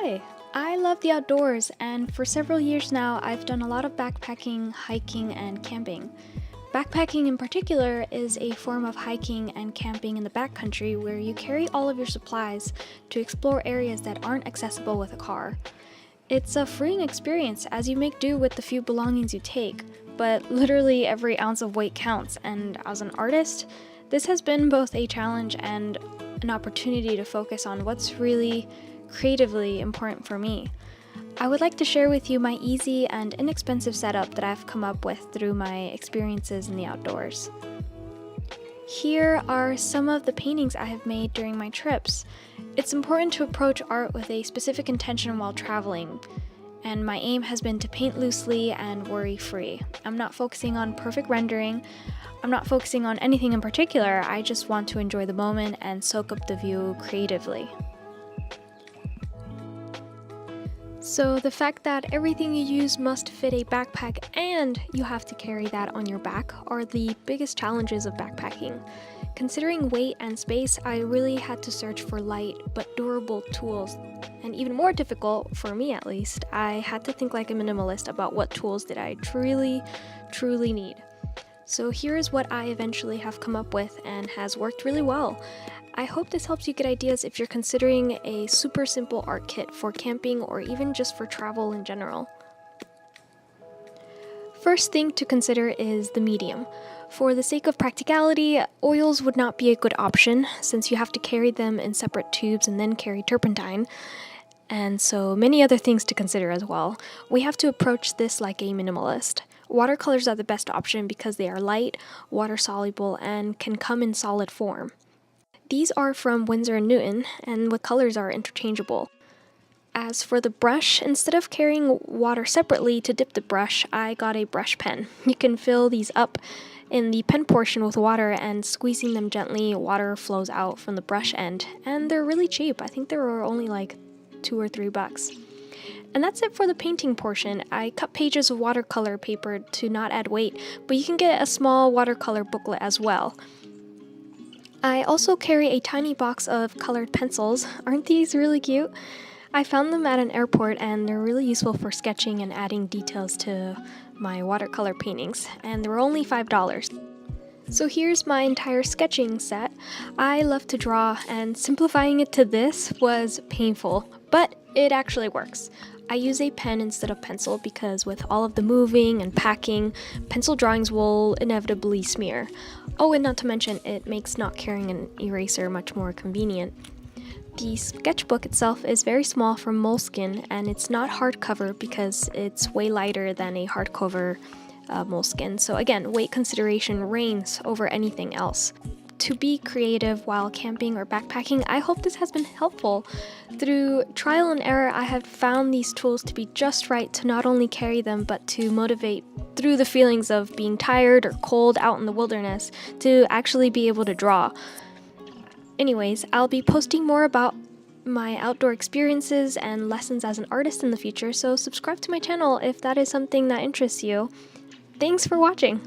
Hi! I love the outdoors, and for several years now I've done a lot of backpacking, hiking, and camping. Backpacking in particular is a form of hiking and camping in the backcountry where you carry all of your supplies to explore areas that aren't accessible with a car. It's a freeing experience as you make do with the few belongings you take, but literally every ounce of weight counts, and as an artist, this has been both a challenge and an opportunity to focus on what's really creatively important for me. I would like to share with you my easy and inexpensive setup that I've come up with through my experiences in the outdoors. Here are some of the paintings I have made during my trips. It's important to approach art with a specific intention while traveling, and my aim has been to paint loosely and worry-free. I'm not focusing on perfect rendering. I'm not focusing on anything in particular. I just want to enjoy the moment and soak up the view creatively. So the fact that everything you use must fit a backpack and you have to carry that on your back are the biggest challenges of backpacking. Considering weight and space, I really had to search for light but durable tools. And even more difficult, for me at least, I had to think like a minimalist about what tools did I truly need. So here is what I eventually have come up with and has worked really well. I hope this helps you get ideas if you're considering a super simple art kit for camping or even just for travel in general. First thing to consider is the medium. For the sake of practicality, oils would not be a good option since you have to carry them in separate tubes and then carry turpentine, and so many other things to consider as well. We have to approach this like a minimalist. Watercolors are the best option because they are light, water-soluble, and can come in solid form. These are from Winsor & Newton, and the colors are interchangeable. As for the brush, instead of carrying water separately to dip the brush, I got a brush pen. You can fill these up in the pen portion with water, and squeezing them gently, water flows out from the brush end, and they're really cheap. I think they were only like $2 or $3. And that's it for the painting portion. I cut pages of watercolor paper to not add weight, but you can get a small watercolor booklet as well. I also carry a tiny box of colored pencils. Aren't these really cute? I found them at an airport and they're really useful for sketching and adding details to my watercolor paintings, and they were only $5. So here's my entire sketching set. I love to draw, and simplifying it to this was painful, but it actually works. I use a pen instead of pencil because with all of the moving and packing, pencil drawings will inevitably smear. Oh, and not to mention, it makes not carrying an eraser much more convenient. The sketchbook itself is very small from moleskin, and it's not hardcover because it's way lighter than a hardcover moleskin. So again, weight consideration reigns over anything else. To be creative while camping or backpacking, I hope this has been helpful. Through trial and error, I have found these tools to be just right to not only carry them, but to motivate through the feelings of being tired or cold out in the wilderness to actually be able to draw. Anyways, I'll be posting more about my outdoor experiences and lessons as an artist in the future, so subscribe to my channel if that is something that interests you. Thanks for watching!